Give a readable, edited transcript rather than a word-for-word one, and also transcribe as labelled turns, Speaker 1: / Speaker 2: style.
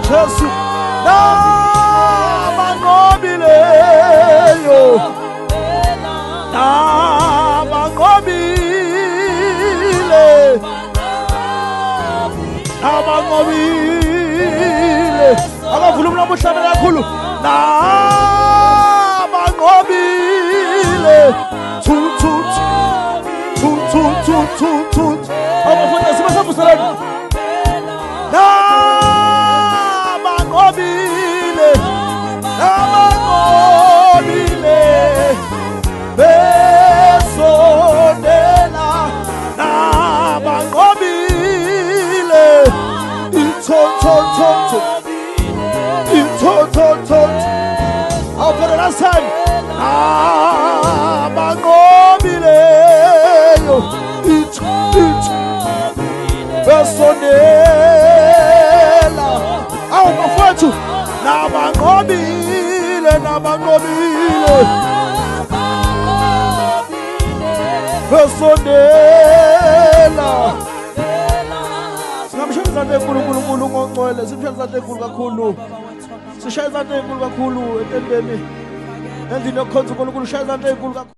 Speaker 1: Jesu nabanqobileyo nabanqobile akavula umlomo uhlabe kakhulu nabanqobile abafana sibasavuselana nabanqobile besondela nabanqobile ithotho I'll put it last time nabanqobile besondela awu bafowethu nabanqobile besondela singamshaya izandla enkulu uNkulunkulu ngongcwele simshaya izandla enkulu kakhulu sishaya izandla enkulu kakhulu entendeni endlini yokukhonza uNkulunkulu shaya izandla enkulu kakhulu